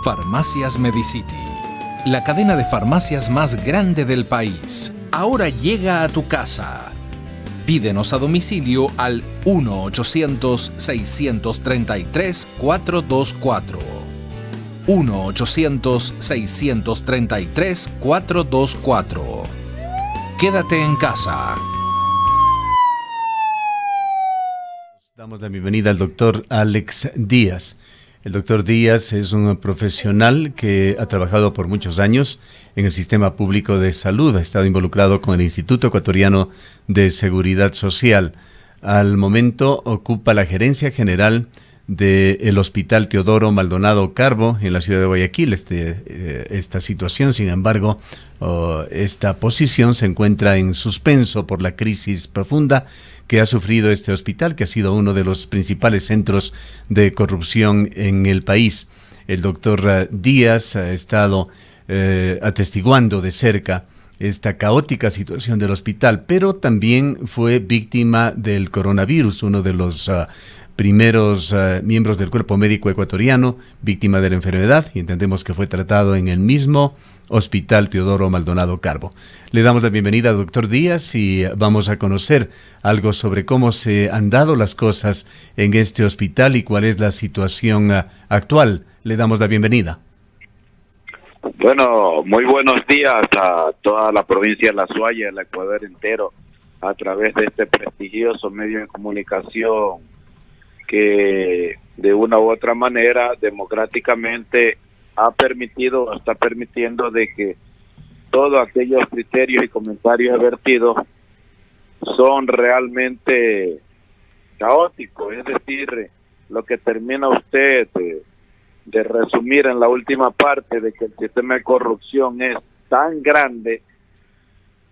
Farmacias Medicity, la cadena de farmacias más grande del país, ahora llega a tu casa. Pídenos a domicilio al 1-800-633-424. 1-800-633-424. Quédate en casa. Damos la bienvenida al doctor Alex Díaz. El doctor Díaz es un profesional que ha trabajado por muchos años en el sistema público de salud. Ha estado involucrado con el Instituto Ecuatoriano de Seguridad Social. Al momento ocupa la gerencia general del Hospital Teodoro Maldonado Carbo en la ciudad de Guayaquil. Esta situación, sin embargo, esta posición se encuentra en suspenso por la crisis profunda que ha sufrido este hospital, que ha sido uno de los principales centros de corrupción en el país. El doctor Díaz ha estado atestiguando de cerca esta caótica situación del hospital, pero también fue víctima del coronavirus, uno de los primeros miembros del cuerpo médico ecuatoriano, víctima de la enfermedad, y entendemos que fue tratado en el mismo Hospital Teodoro Maldonado Carbo. Le damos la bienvenida al doctor Díaz y vamos a conocer algo sobre cómo se han dado las cosas en este hospital y cuál es la situación actual. Le damos la bienvenida. Bueno, muy buenos días a toda la provincia de La Suaya, el Ecuador entero, a través de este prestigioso medio de comunicación que de una u otra manera democráticamente está permitiendo de que todos aquellos criterios y comentarios vertidos son realmente caóticos, es decir, lo que termina usted de resumir en la última parte de que el sistema de corrupción es tan grande,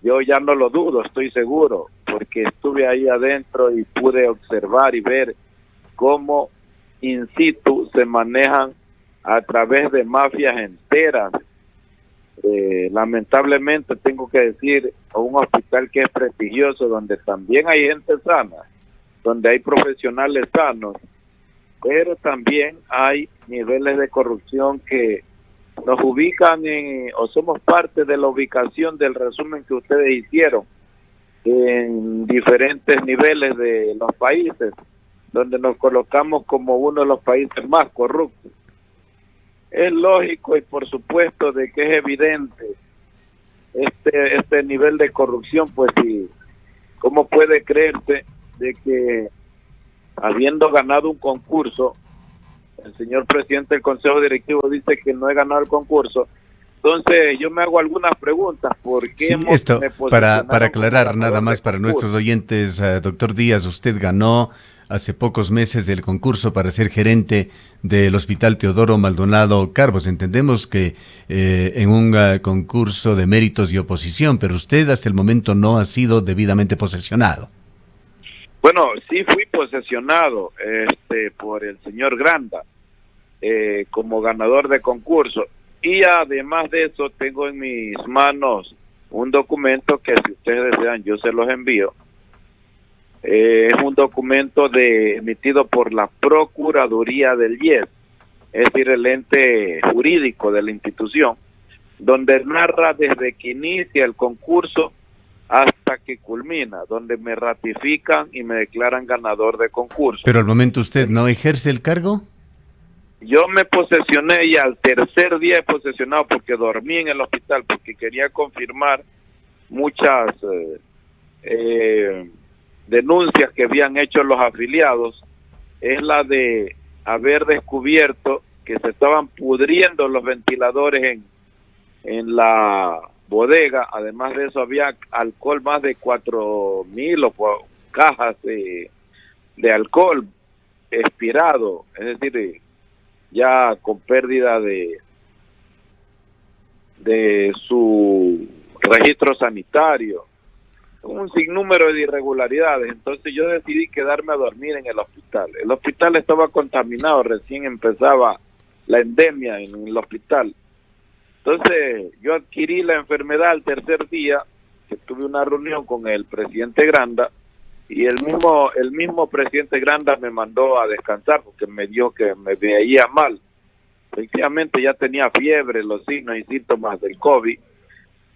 yo ya no lo dudo, estoy seguro, porque estuve ahí adentro y pude observar y ver cómo in situ se manejan a través de mafias enteras. Lamentablemente tengo que decir, un hospital que es prestigioso, donde también hay gente sana, donde hay profesionales sanos, pero también hay niveles de corrupción que nos ubican o somos parte de la ubicación del resumen que ustedes hicieron en diferentes niveles de los países, donde nos colocamos como uno de los países más corruptos. Es lógico y por supuesto de que es evidente este nivel de corrupción, pues sí, ¿cómo puede creerse de que habiendo ganado un concurso, el señor presidente del Consejo Directivo dice que no he ganado el concurso? Entonces yo me hago algunas preguntas. ¿Por qué sí, esto para aclarar nada más para nuestros oyentes, doctor Díaz, usted ganó hace pocos meses el concurso para ser gerente del Hospital Teodoro Maldonado Carbos. Entendemos que en un concurso de méritos y oposición, pero usted hasta el momento no ha sido debidamente posesionado. Bueno, sí fui posesionado por el señor Granda como ganador de concurso. Y además de eso, tengo en mis manos un documento que, si ustedes desean, yo se los envío. Es un documento emitido por la Procuraduría del IES, es decir, el ente jurídico de la institución, donde narra desde que inicia el concurso hasta que culmina, donde me ratifican y me declaran ganador de concurso. ¿Pero al momento usted no ejerce el cargo? Yo me posesioné y al tercer día he posesionado porque dormí en el hospital, porque quería confirmar muchas denuncias que habían hecho los afiliados. Es la de haber descubierto que se estaban pudriendo los ventiladores en la bodega. Además de eso había alcohol, más de 4,000 cajas de alcohol expirado, es decir, ya con pérdida de su registro sanitario, un sinnúmero de irregularidades. Entonces yo decidí quedarme a dormir en el hospital. El hospital estaba contaminado, recién empezaba la endemia en el hospital. Entonces yo adquirí la enfermedad al tercer día, que tuve una reunión con el presidente Granda, y el mismo presidente Granda me mandó a descansar porque me dijo que me veía mal. efectivamente ya tenía fiebre, los signos y síntomas del COVID.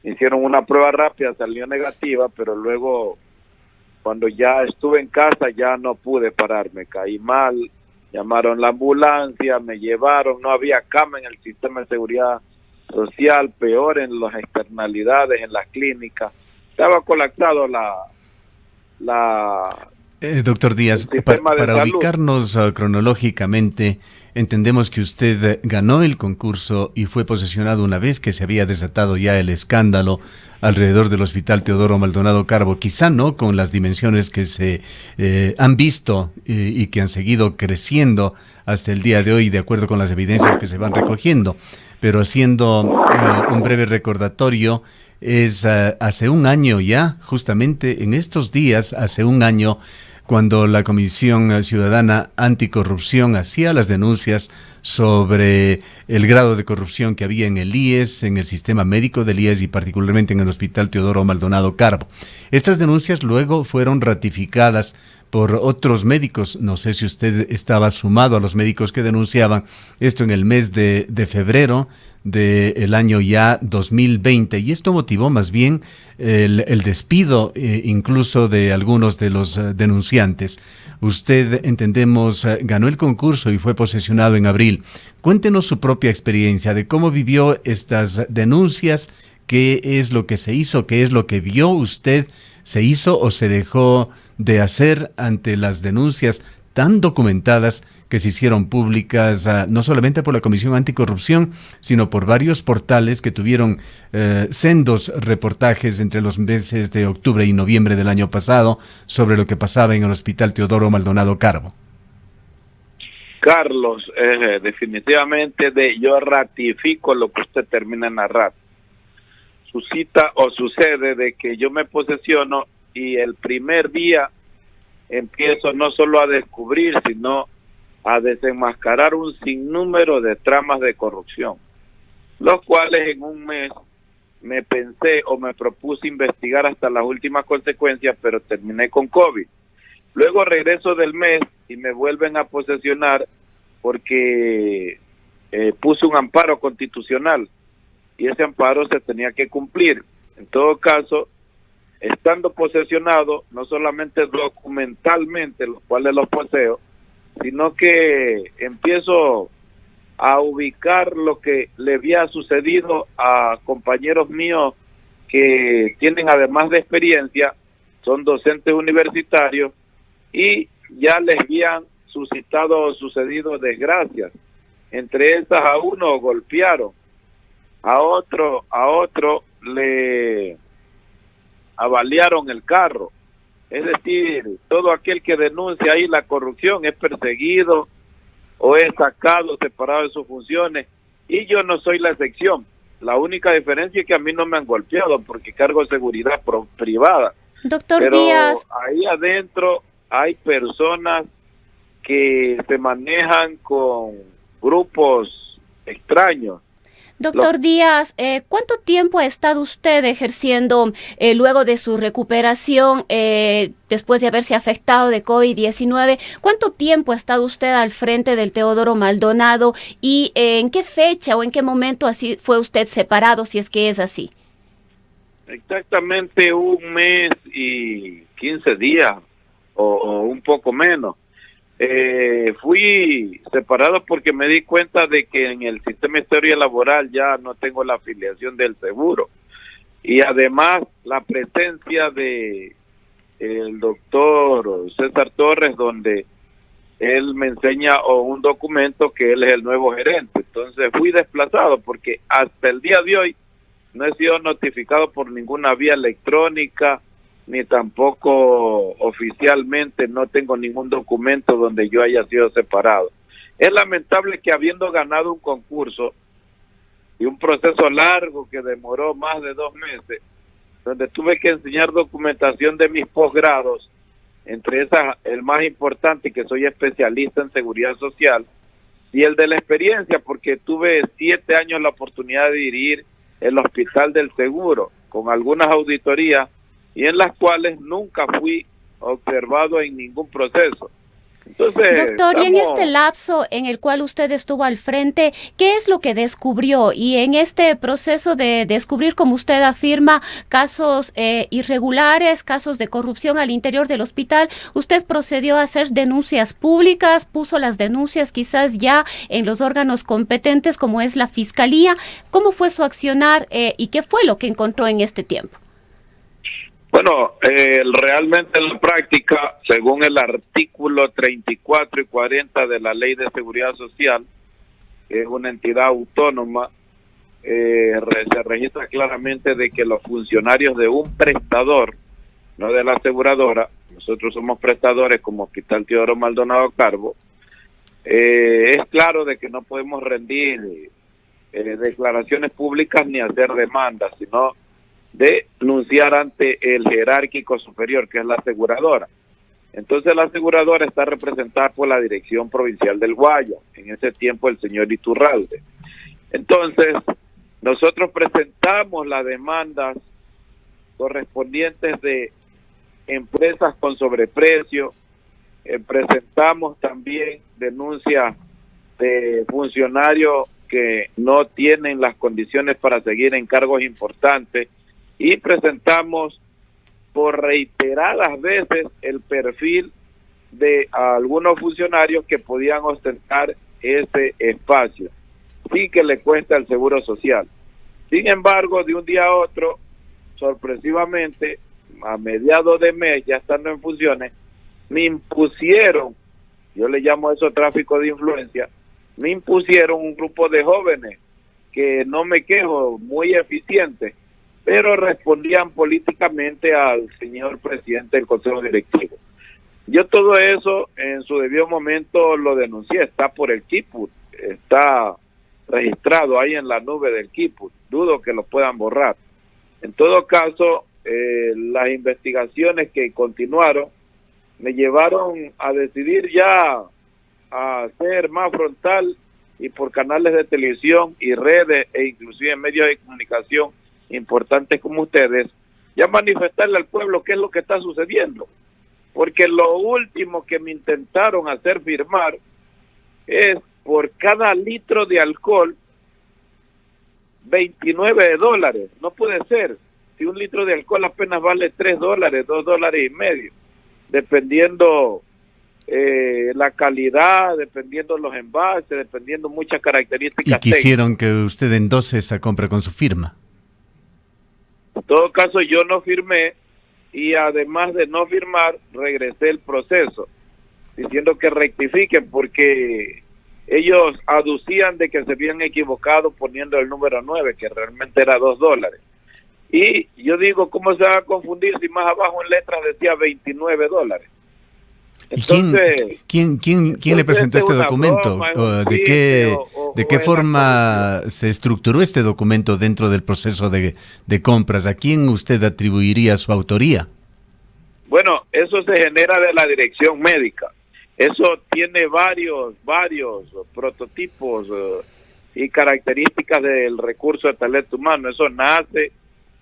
Hicieron una prueba rápida, salió negativa, pero luego cuando ya estuve en casa ya no pude pararme, caí mal, llamaron la ambulancia, me llevaron, no había cama en el sistema de seguridad social, peor en las externalidades, en las clínicas, estaba colapsado Doctor Díaz, para ubicarnos cronológicamente, entendemos que usted ganó el concurso y fue posesionado una vez que se había desatado ya el escándalo alrededor del Hospital Teodoro Maldonado Carbo, quizá no con las dimensiones que se han visto y que han seguido creciendo hasta el día de hoy, de acuerdo con las evidencias que se van recogiendo, pero haciendo un breve recordatorio, es hace un año ya, justamente en estos días, hace un año, cuando la Comisión Ciudadana Anticorrupción hacía las denuncias sobre el grado de corrupción que había en el IES, en el sistema médico del IES y particularmente en el Hospital Teodoro Maldonado Carbo. Estas denuncias luego fueron ratificadas por otros médicos. No sé si usted estaba sumado a los médicos que denunciaban esto en el mes de febrero del año ya 2020, y esto motivó más bien el despido incluso de algunos de los denunciantes. Usted, entendemos, ganó el concurso y fue posesionado en abril. Cuéntenos su propia experiencia de cómo vivió estas denuncias, qué es lo que se hizo, qué es lo que vio usted, se hizo o se dejó de hacer ante las denuncias tan documentadas que se hicieron públicas no solamente por la Comisión Anticorrupción, sino por varios portales que tuvieron sendos reportajes entre los meses de octubre y noviembre del año pasado sobre lo que pasaba en el Hospital Teodoro Maldonado Carbo. Carlos, definitivamente yo ratifico lo que usted termina de narrar. Suscita o sucede de que yo me posesiono y el primer día empiezo no solo a descubrir, sino a desenmascarar un sinnúmero de tramas de corrupción, los cuales en un mes me pensé o me propuse investigar hasta las últimas consecuencias, pero terminé con COVID. Luego regreso del mes y me vuelven a posesionar porque puse un amparo constitucional y ese amparo se tenía que cumplir. En todo caso, estando posesionado, no solamente documentalmente, los cuales los poseo, sino que empiezo a ubicar lo que le había sucedido a compañeros míos que tienen, además de experiencia, son docentes universitarios y ya les habían suscitado o sucedido desgracias. Entre esas, a uno golpearon, a otro le avaliaron el carro. Es decir, todo aquel que denuncia ahí la corrupción es perseguido o es sacado, separado de sus funciones, y yo no soy la excepción. La única diferencia es que a mí no me han golpeado porque cargo de seguridad privada. Doctor Pero Díaz, ahí adentro hay personas que se manejan con grupos extraños. Doctor Díaz, ¿cuánto tiempo ha estado usted ejerciendo luego de su recuperación, después de haberse afectado de COVID-19? ¿Cuánto tiempo ha estado usted al frente del Teodoro Maldonado y en qué fecha o en qué momento así fue usted separado, si es que es así? Exactamente 1 mes y 15 días o un poco menos. Fui separado porque me di cuenta de que en el sistema de historia laboral ya no tengo la afiliación del seguro, y además la presencia de el doctor César Torres, donde él me enseña un documento que él es el nuevo gerente. Entonces fui desplazado porque hasta el día de hoy no he sido notificado por ninguna vía electrónica, ni tampoco oficialmente. No tengo ningún documento donde yo haya sido separado. Es lamentable que, habiendo ganado un concurso y un proceso largo que demoró más de 2 meses, donde tuve que enseñar documentación de mis posgrados, entre esas el más importante, que soy especialista en seguridad social, y el de la experiencia, porque tuve 7 años la oportunidad de dirigir el Hospital del Seguro, con algunas auditorías, y en las cuales nunca fui observado en ningún proceso. Entonces, Doctor, y en este lapso en el cual usted estuvo al frente, ¿qué es lo que descubrió? Y en este proceso de descubrir, como usted afirma, casos irregulares, casos de corrupción al interior del hospital, ¿usted procedió a hacer denuncias públicas, puso las denuncias quizás ya en los órganos competentes como es la Fiscalía? ¿Cómo fue su accionar y qué fue lo que encontró en este tiempo? Bueno, realmente en la práctica, según el artículo 34 y 40 de la Ley de Seguridad Social, que es una entidad autónoma, se registra claramente de que los funcionarios de un prestador, no de la aseguradora, nosotros somos prestadores como Hospital Teodoro Maldonado Carbo, es claro de que no podemos rendir declaraciones públicas ni hacer demandas, sino denunciar ante el jerárquico superior, que es la aseguradora. Entonces la aseguradora está representada por la Dirección Provincial del Guaya, en ese tiempo el señor Iturralde. Entonces, nosotros presentamos las demandas correspondientes de empresas con sobreprecio, presentamos también denuncias de funcionarios que no tienen las condiciones para seguir en cargos importantes, y presentamos por reiteradas veces el perfil de algunos funcionarios que podían ostentar ese espacio, sí que le cuesta el Seguro Social. Sin embargo, de un día a otro, sorpresivamente, a mediados de mes, ya estando en funciones, me impusieron, yo le llamo a eso tráfico de influencia, me impusieron un grupo de jóvenes que, no me quejo, muy eficientes, pero respondían políticamente al señor presidente del Consejo Directivo. Yo todo eso en su debido momento lo denuncié, está por el Kiput, está registrado ahí en la nube del Kiput, dudo que lo puedan borrar. En todo caso, las investigaciones que continuaron me llevaron a decidir ya a ser más frontal y por canales de televisión y redes e inclusive en medios de comunicación importantes como ustedes, ya manifestarle al pueblo qué es lo que está sucediendo, porque lo último que me intentaron hacer firmar es por cada litro de alcohol $29. No puede ser, si un litro de alcohol apenas vale $3, $2.50, dependiendo la calidad, dependiendo los envases, dependiendo muchas características. Y quisieron que usted endose esa compra con su firma. En todo caso, yo no firmé, y además de no firmar, regresé el proceso, diciendo que rectifiquen, porque ellos aducían de que se habían equivocado poniendo el número 9, que realmente era $2. Y yo digo, ¿cómo se va a confundir si más abajo en letras decía $29? Entonces, ¿Quién le presentó este documento? ¿De qué forma se estructuró este documento dentro del proceso de compras? ¿A quién usted atribuiría su autoría? Bueno, eso se genera de la dirección médica. Eso tiene varios prototipos y características del recurso de talento humano. Eso nace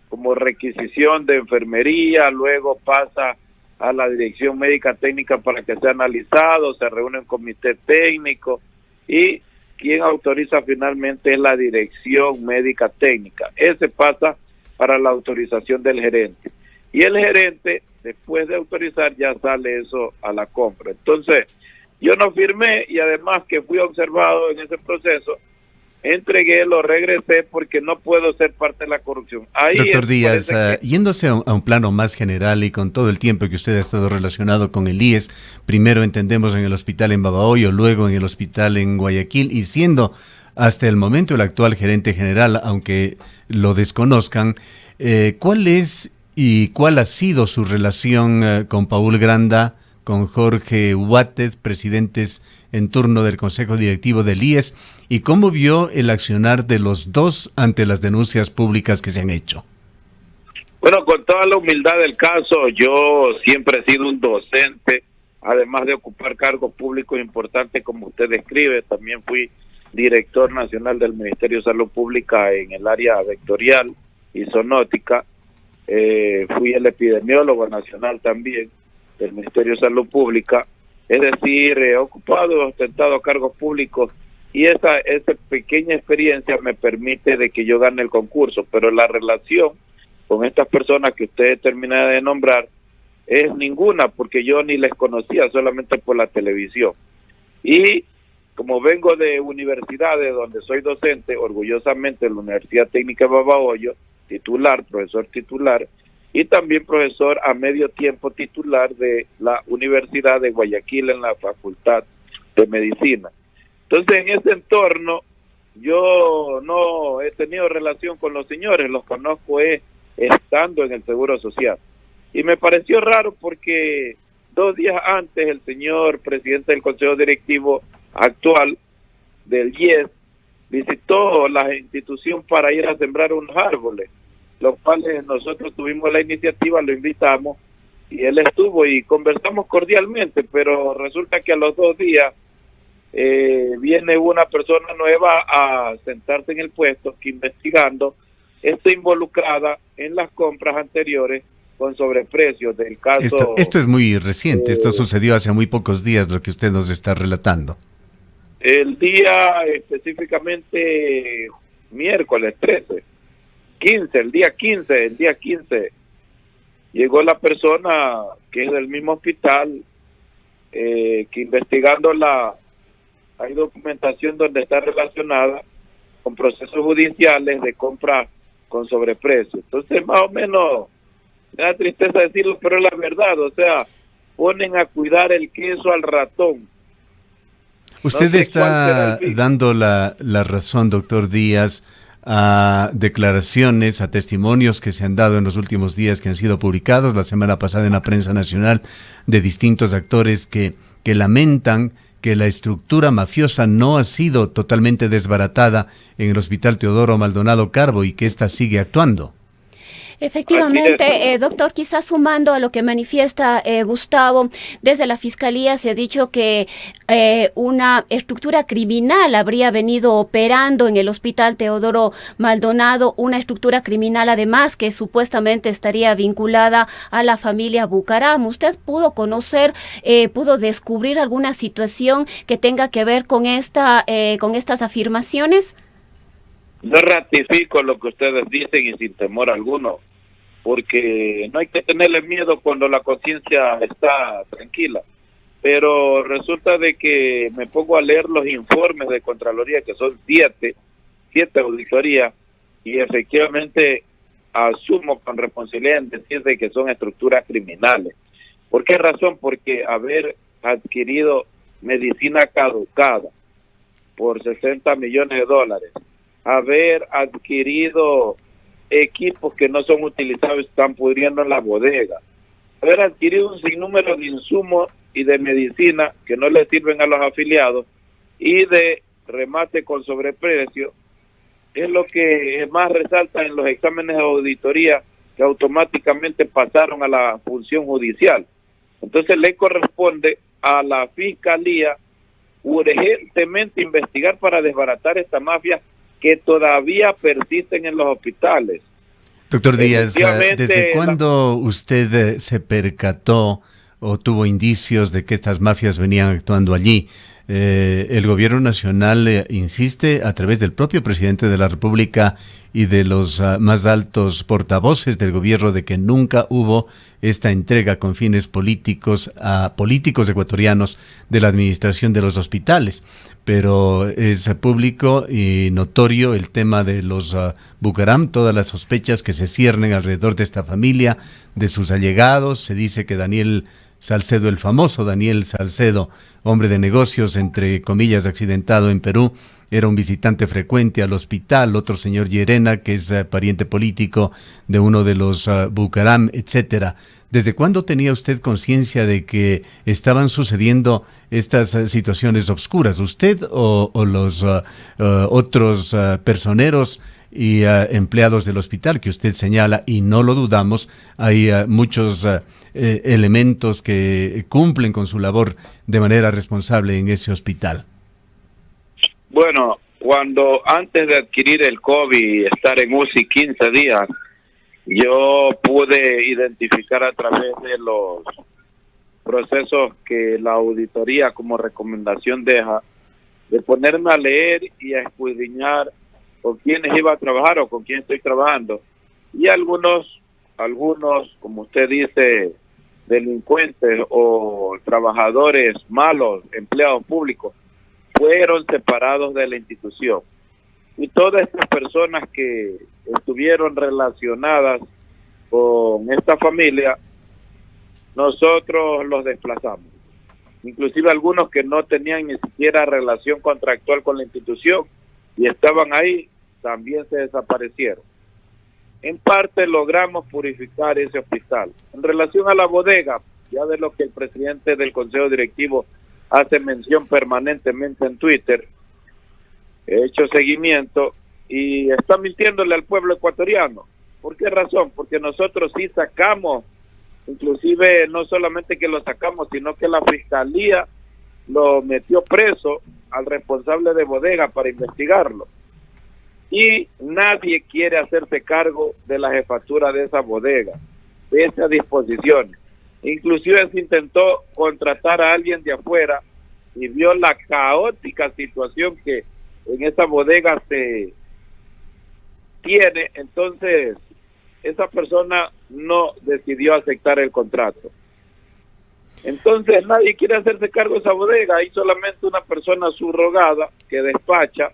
como requisición de enfermería, luego pasa a la dirección médica técnica para que sea analizado, se reúne un comité técnico y quien autoriza finalmente es la dirección médica técnica. Ese pasa para la autorización del gerente. Y el gerente, después de autorizar, ya sale eso a la compra. Entonces, yo no firmé y además que fui observado en ese proceso, entregué, lo regresé porque no puedo ser parte de la corrupción. Ahí Doctor Díaz, yéndose a un plano más general y con todo el tiempo que usted ha estado relacionado con el IES, primero entendemos en el hospital en Babahoyo, luego en el hospital en Guayaquil, y siendo hasta el momento el actual gerente general, aunque lo desconozcan, ¿cuál es y cuál ha sido su relación con Paul Granda, con Jorge Huátez, presidentes en turno del Consejo Directivo del IES, y cómo vio el accionar de los dos ante las denuncias públicas que se han hecho? Bueno, con toda la humildad del caso, yo siempre he sido un docente, además de ocupar cargos públicos importantes como usted describe. También fui director nacional del Ministerio de Salud Pública en el área vectorial y zoonótica. Fui el epidemiólogo nacional también del Ministerio de Salud Pública. es decir, he ocupado y ostentado cargos públicos, y esa pequeña experiencia me permite de que yo gane el concurso, pero la relación con estas personas que usted termina de nombrar es ninguna, porque yo ni les conocía, solamente por la televisión. Y como vengo de universidades donde soy docente, orgullosamente en la Universidad Técnica de Babahoyo, profesor titular, y también profesor a medio tiempo titular de la Universidad de Guayaquil en la Facultad de Medicina. Entonces, en ese entorno, yo no he tenido relación con los señores, los conozco estando en el Seguro Social. Y me pareció raro porque 2 días antes el señor presidente del Consejo Directivo actual del IES visitó la institución para ir a sembrar unos árboles, los cuales nosotros tuvimos la iniciativa, lo invitamos y él estuvo y conversamos cordialmente, pero resulta que a los 2 días viene una persona nueva a sentarse en el puesto que investigando está involucrada en las compras anteriores con sobreprecios del caso. Esto es muy reciente, esto sucedió hace muy pocos días, lo que usted nos está relatando. El día específicamente miércoles 13, 15, el día 15, llegó la persona que es del mismo hospital, que investigando hay documentación donde está relacionada con procesos judiciales de compra con sobreprecio. Entonces, más o menos, me da tristeza decirlo, pero es la verdad, o sea, ponen a cuidar el queso al ratón. Usted está dando la razón, doctor Díaz, a declaraciones, a testimonios que se han dado en los últimos días, que han sido publicados la semana pasada en la prensa nacional, de distintos actores que lamentan que la estructura mafiosa no ha sido totalmente desbaratada en el Hospital Teodoro Maldonado Carbo y que ésta sigue actuando. Efectivamente, doctor, quizás sumando a lo que manifiesta Gustavo, desde la Fiscalía se ha dicho que una estructura criminal habría venido operando en el Hospital Teodoro Maldonado, una estructura criminal además que supuestamente estaría vinculada a la familia Bucaram. ¿Usted pudo conocer, pudo descubrir alguna situación que tenga que ver con estas afirmaciones? Yo ratifico lo que ustedes dicen y sin temor alguno, porque no hay que tenerle miedo cuando la conciencia está tranquila. Pero resulta de que me pongo a leer los informes de Contraloría, que son 7 auditorías, y efectivamente asumo con responsabilidad en decir de que son estructuras criminales. ¿Por qué razón? Porque haber adquirido medicina caducada por $60 millones, haber adquirido equipos que no son utilizados y están pudriendo en la bodega, haber adquirido un sinnúmero de insumos y de medicina que no le sirven a los afiliados y de remate con sobreprecio, es lo que más resalta en los exámenes de auditoría que automáticamente pasaron a la función judicial. Entonces le corresponde a la Fiscalía urgentemente investigar para desbaratar esta mafia que todavía persisten en los hospitales. Doctor Díaz, ¿desde cuándo usted se percató o tuvo indicios de que estas mafias venían actuando allí? El gobierno nacional insiste a través del propio presidente de la República y de los más altos portavoces del gobierno de que nunca hubo esta entrega con fines políticos a políticos ecuatorianos de la administración de los hospitales. Pero es público y notorio el tema de los Bucaram, todas las sospechas que se ciernen alrededor de esta familia, de sus allegados. Se dice que Daniel Salcedo, el famoso Daniel Salcedo, hombre de negocios, entre comillas, accidentado en Perú, era un visitante frecuente al hospital. Otro señor Llerena, que es pariente político de uno de los Bucaram, etcétera. ¿Desde cuándo tenía usted conciencia de que estaban sucediendo estas situaciones obscuras? ¿Usted o los otros personeros y empleados del hospital que usted señala? Y no lo dudamos, hay muchos elementos que cumplen con su labor de manera responsable en ese hospital. Bueno, cuando antes de adquirir el COVID y estar en UCI 15 días, yo pude identificar a través de los procesos que la auditoría como recomendación deja, de ponerme a leer y a escudriñar con quiénes iba a trabajar o con quién estoy trabajando. Y algunos, como usted dice, delincuentes o trabajadores malos, empleados públicos, fueron separados de la institución. Y todas estas personas que estuvieron relacionadas con esta familia, nosotros los desplazamos. Inclusive algunos que no tenían ni siquiera relación contractual con la institución y estaban ahí, también se desaparecieron. En parte logramos purificar ese hospital. En relación a la bodega, ya de lo que el presidente del Consejo Directivo hace mención permanentemente en Twitter, he hecho seguimiento y está mintiéndole al pueblo ecuatoriano. ¿Por qué razón? Porque nosotros sí sacamos, inclusive no solamente que lo sacamos, sino que la fiscalía lo metió preso al responsable de bodega para investigarlo. Y nadie quiere hacerse cargo de la jefatura de esa bodega, de esas disposiciones. Inclusive se intentó contratar a alguien de afuera y vio la caótica situación que en esa bodega se tiene. Entonces esa persona no decidió aceptar el contrato. Entonces nadie quiere hacerse cargo de esa bodega, hay solamente una persona subrogada que despacha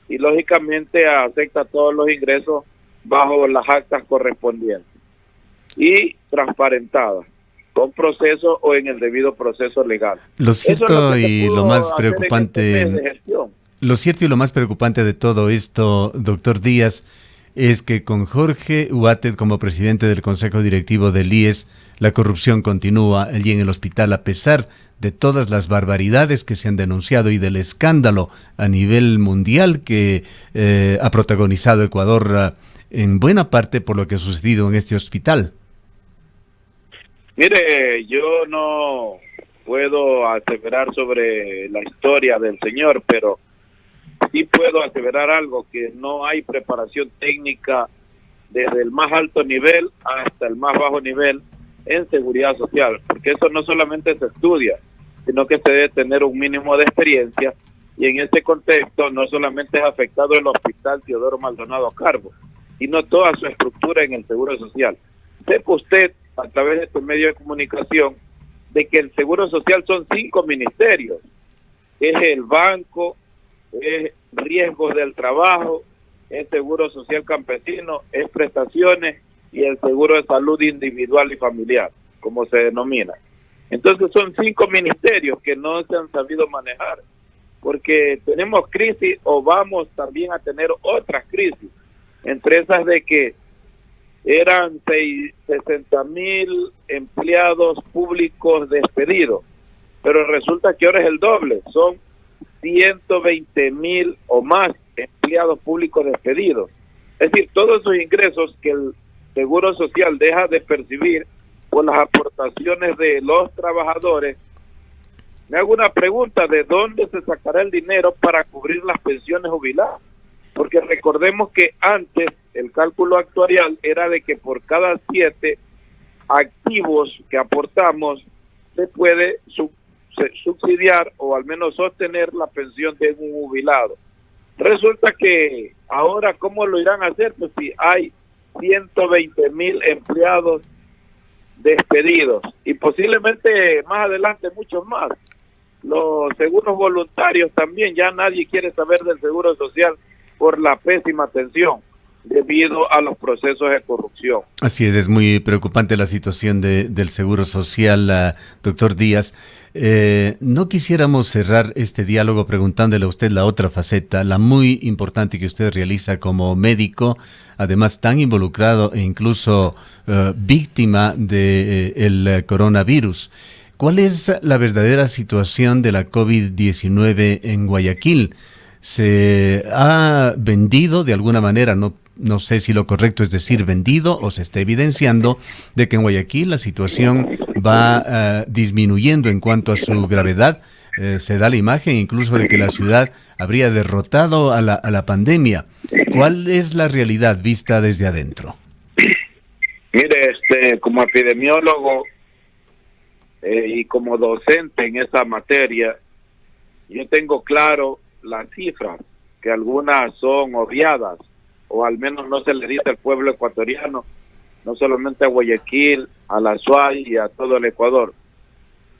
y lógicamente acepta todos los ingresos bajo las actas correspondientes y transparentadas, con proceso o en el debido proceso legal. Lo cierto y lo más preocupante, lo cierto y lo más preocupante de todo esto, doctor Díaz, es que con Jorge Huátet como presidente del Consejo Directivo del IES, la corrupción continúa allí en el hospital, a pesar de todas las barbaridades que se han denunciado y del escándalo a nivel mundial que ha protagonizado Ecuador en buena parte por lo que ha sucedido en este hospital. Mire, yo no puedo aseverar sobre la historia del señor, pero sí puedo aseverar algo, que no hay preparación técnica desde el más alto nivel hasta el más bajo nivel en seguridad social, porque eso no solamente se estudia, sino que se debe tener un mínimo de experiencia, y en ese contexto no solamente es afectado el Hospital Teodoro Maldonado Carbo, sino toda su estructura en el Seguro Social. Sepa usted, a través de este medio de comunicación, de que el Seguro Social son 5 ministerios, es el banco, es riesgos del trabajo, es seguro social campesino, es prestaciones y el seguro de salud individual y familiar, como se denomina. Entonces son 5 ministerios que no se han sabido manejar, porque tenemos crisis o vamos también a tener otras crisis, entre esas de que eran 60,000 empleados públicos despedidos, pero resulta que ahora es el doble, son 120,000 o más empleados públicos despedidos. Es decir, todos esos ingresos que el Seguro Social deja de percibir por las aportaciones de los trabajadores. Me hago una pregunta, ¿de dónde se sacará el dinero para cubrir las pensiones jubiladas? Porque recordemos que antes el cálculo actuarial era de que por cada 7 activos que aportamos se puede subsidiar o al menos sostener la pensión de un jubilado. Resulta que ahora, ¿cómo lo irán a hacer? Pues si hay 120,000 empleados despedidos y posiblemente más adelante muchos más. Los seguros voluntarios también, ya nadie quiere saber del seguro social por la pésima atención debido a los procesos de corrupción. Así es muy preocupante la situación del Seguro Social, doctor Díaz. No quisiéramos cerrar este diálogo preguntándole a usted la otra faceta, la muy importante que usted realiza como médico, además tan involucrado e incluso víctima del coronavirus. ¿Cuál es la verdadera situación de la COVID-19 en Guayaquil? ¿Se ha vendido de alguna manera? No sé si lo correcto es decir vendido, o se está evidenciando de que en Guayaquil la situación va disminuyendo en cuanto a su gravedad. Se da la imagen incluso de que la ciudad habría derrotado a la pandemia. ¿Cuál es la realidad vista desde adentro? Mire, como epidemiólogo, y como docente en esa materia, yo tengo claro las cifras, que algunas son obviadas, o al menos no se le dice al pueblo ecuatoriano, no solamente a Guayaquil, a la SUAY y a todo el Ecuador.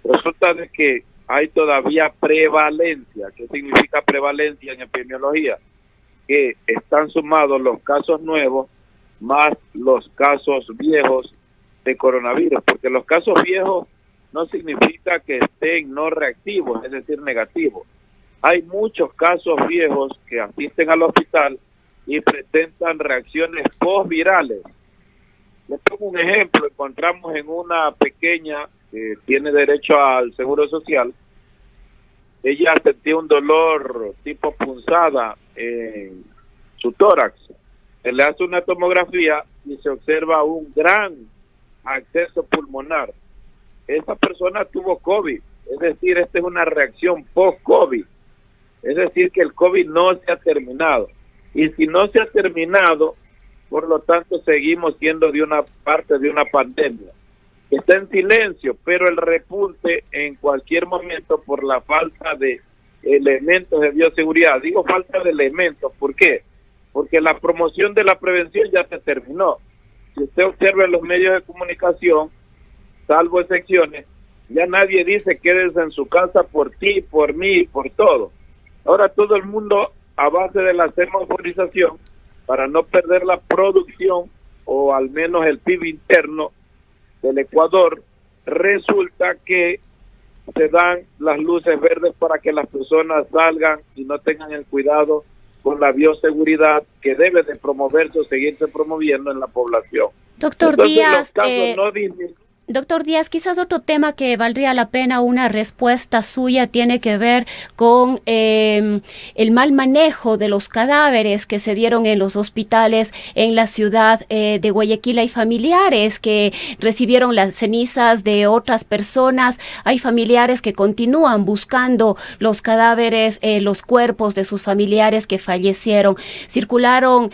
Resulta de que hay todavía prevalencia. ¿Qué significa prevalencia en epidemiología? Que están sumados los casos nuevos más los casos viejos de coronavirus, porque los casos viejos no significa que estén no reactivos, es decir, negativos. Hay muchos casos viejos que asisten al hospital y presentan reacciones postvirales. Les pongo un ejemplo. Encontramos en una pequeña que tiene derecho al seguro social, ella sentía un dolor tipo punzada en su tórax. Se le hace una tomografía y se observa un gran acceso pulmonar. Esa persona tuvo COVID, es decir, esta es una reacción post-COVID. Es decir, que el COVID no se ha terminado. Y si no se ha terminado, por lo tanto, seguimos siendo de una parte de una pandemia. Está en silencio, pero el repunte en cualquier momento por la falta de elementos de bioseguridad. Digo falta de elementos, ¿por qué? Porque la promoción de la prevención ya se terminó. Si usted observa en los medios de comunicación, salvo excepciones, ya nadie dice quédense en su casa por ti, por mí, por todo. Ahora todo el mundo, a base de la semaforización, para no perder la producción o al menos el PIB interno del Ecuador, resulta que se dan las luces verdes para que las personas salgan y no tengan el cuidado con la bioseguridad que debe de promoverse o seguirse promoviendo en la población. Doctor Entonces, Díaz, los casos no disminuyen. Doctor Díaz, quizás otro tema que valdría la pena una respuesta suya tiene que ver con el mal manejo de los cadáveres que se dieron en los hospitales en la ciudad de Guayaquil. Hay familiares que recibieron las cenizas de otras personas, hay familiares que continúan buscando los cadáveres, los cuerpos de sus familiares que fallecieron. Circularon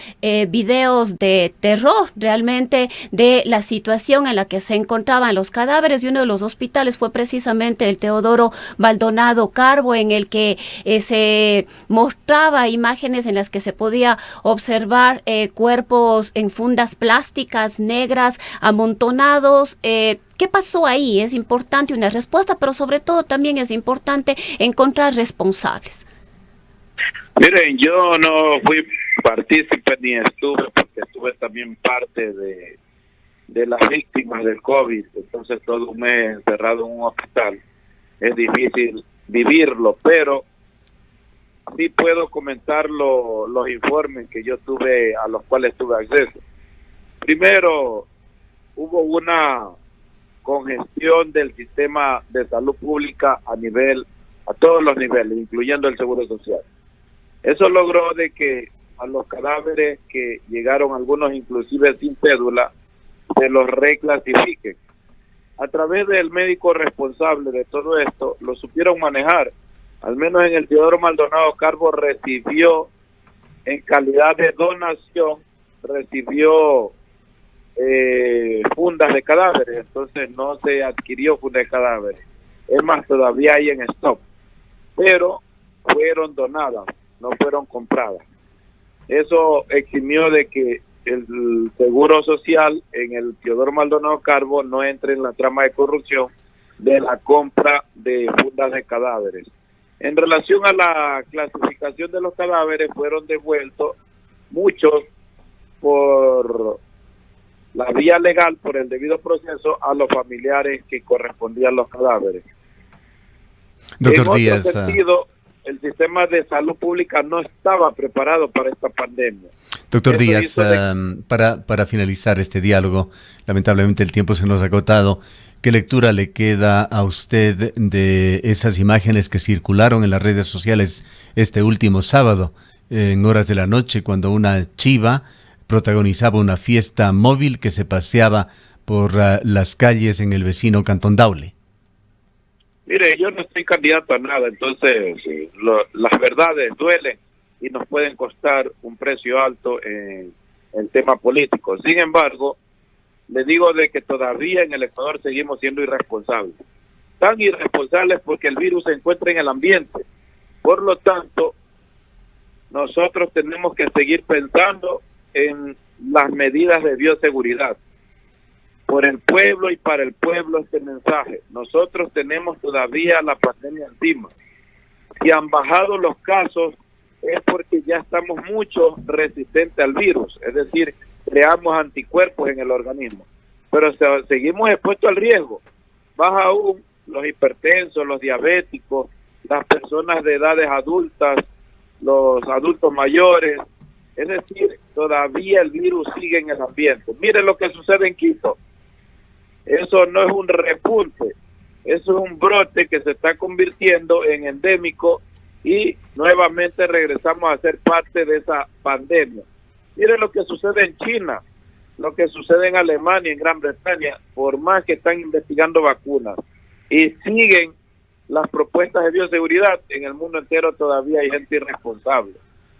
videos de terror realmente de la situación en la que se encontraban los cadáveres, y uno de los hospitales fue precisamente el Teodoro Maldonado Carbo, en el que se mostraba imágenes en las que se podía observar cuerpos en fundas plásticas negras amontonados. ¿Qué pasó ahí? Es importante una respuesta, pero sobre todo también es importante encontrar responsables. Miren, yo no fui partícipe ni estuve, porque estuve también parte de las víctimas del COVID, entonces todo un mes encerrado en un hospital, es difícil vivirlo, pero sí puedo comentar los informes que yo tuve, a los cuales tuve acceso. Primero, hubo una congestión del sistema de salud pública a todos los niveles, incluyendo el Seguro Social. Eso logró de que a los cadáveres que llegaron, algunos inclusive sin cédula, se los reclasifiquen. A través del médico responsable de todo esto, lo supieron manejar. Al menos en el Teodoro Maldonado Carbo recibió, en calidad de donación, recibió fundas de cadáveres, entonces no se adquirió fundas de cadáveres. Es más, todavía hay en stock, pero fueron donadas, no fueron compradas. Eso eximió de que el Seguro Social en el Teodoro Maldonado Carbo no entre en la trama de corrupción de la compra de fundas de cadáveres. En relación a la clasificación de los cadáveres, fueron devueltos muchos por la vía legal, por el debido proceso, a los familiares que correspondían los cadáveres. Doctor En Díaz, otro sentido, el sistema de salud pública no estaba preparado para esta pandemia. Doctor Eso Díaz, para finalizar este diálogo, lamentablemente el tiempo se nos ha agotado. ¿Qué lectura le queda a usted de esas imágenes que circularon en las redes sociales este último sábado, en horas de la noche, cuando una chiva protagonizaba una fiesta móvil que se paseaba por las calles en el vecino Cantón Daule? Mire, yo no estoy candidato a nada, entonces las verdades duelen y nos pueden costar un precio alto en el tema político. Sin embargo, le digo de que todavía en el Ecuador seguimos siendo irresponsables. tan irresponsables porque el virus se encuentra en el ambiente. Por lo tanto, nosotros tenemos que seguir pensando en las medidas de bioseguridad. Por el pueblo y para el pueblo este mensaje. Nosotros tenemos todavía la pandemia encima. Si han bajado los casos es porque ya estamos mucho resistentes al virus, es decir, creamos anticuerpos en el organismo. Pero seguimos expuestos al riesgo. Baja aún los hipertensos, los diabéticos, las personas de edades adultas, los adultos mayores. Es decir, todavía el virus sigue en el ambiente. Miren lo que sucede en Quito. Eso no es un repunte, eso es un brote que se está convirtiendo en endémico y nuevamente regresamos a ser parte de esa pandemia. Miren lo que sucede en China, lo que sucede en Alemania, en Gran Bretaña, por más que están investigando vacunas y siguen las propuestas de bioseguridad, en el mundo entero todavía hay gente irresponsable.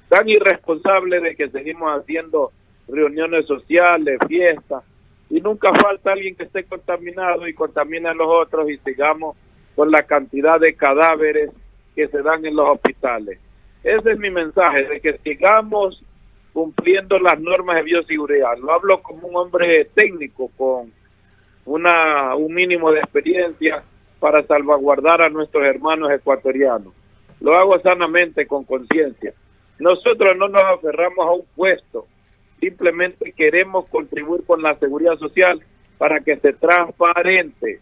Tan irresponsable de que seguimos haciendo reuniones sociales, fiestas, y nunca falta alguien que esté contaminado y contamina a los otros y sigamos con la cantidad de cadáveres que se dan en los hospitales. Ese es mi mensaje, de que sigamos cumpliendo las normas de bioseguridad. Lo hablo como un hombre técnico con un mínimo de experiencia para salvaguardar a nuestros hermanos ecuatorianos. Lo hago sanamente, con conciencia. Nosotros no nos aferramos a un puesto, simplemente queremos contribuir con la seguridad social para que sea transparente.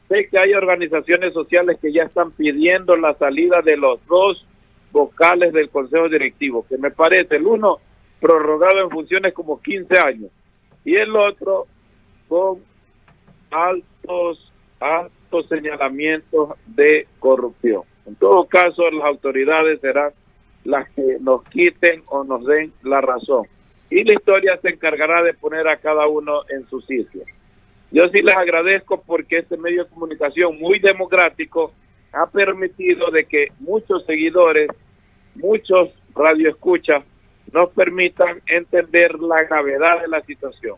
Sé que hay organizaciones sociales que ya están pidiendo la salida de los dos vocales del Consejo Directivo, que me parece el uno prorrogado en funciones como 15 años y el otro con altos señalamientos de corrupción. En todo caso, las autoridades serán las que nos quiten o nos den la razón. Y la historia se encargará de poner a cada uno en su sitio. Yo sí les agradezco porque este medio de comunicación muy democrático ha permitido de que muchos seguidores, muchos radioescuchas, nos permitan entender la gravedad de la situación.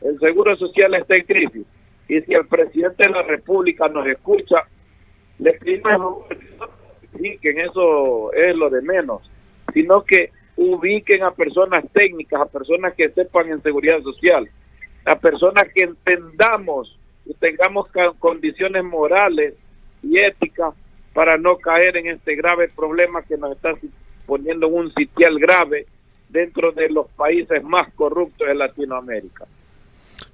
El Seguro Social está en crisis y si el presidente de la República nos escucha, le pedimos que eso es lo de menos, sino que ubiquen a personas técnicas, a personas que sepan en seguridad social, a personas que entendamos y tengamos condiciones morales y éticas para no caer en este grave problema que nos está poniendo en un sitial grave dentro de los países más corruptos de Latinoamérica.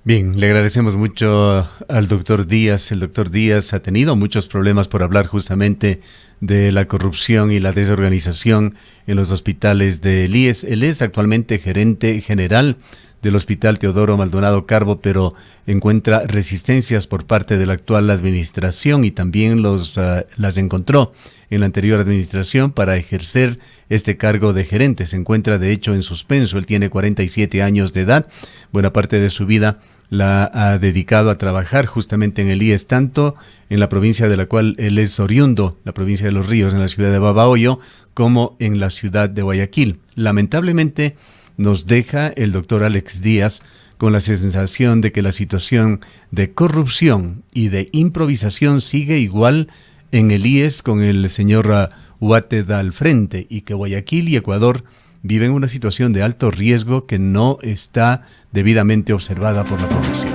Bien, le agradecemos mucho al doctor Díaz. El doctor Díaz ha tenido muchos problemas por hablar justamente de la corrupción y la desorganización en los hospitales del IES. Él es actualmente gerente general del Hospital Teodoro Maldonado Carbo, pero encuentra resistencias por parte de la actual administración y también las encontró en la anterior administración para ejercer este cargo de gerente. Se encuentra de hecho en suspenso. Él tiene 47 años de edad. Buena parte de su vida la ha dedicado a trabajar justamente en el IES, tanto en la provincia de la cual él es oriundo, la provincia de Los Ríos, en la ciudad de Babahoyo, como en la ciudad de Guayaquil. Lamentablemente nos deja el doctor Alex Díaz con la sensación de que la situación de corrupción y de improvisación sigue igual en el IES con el señor Huáteda al frente, y que Guayaquil y Ecuador viven una situación de alto riesgo que no está debidamente observada por la población.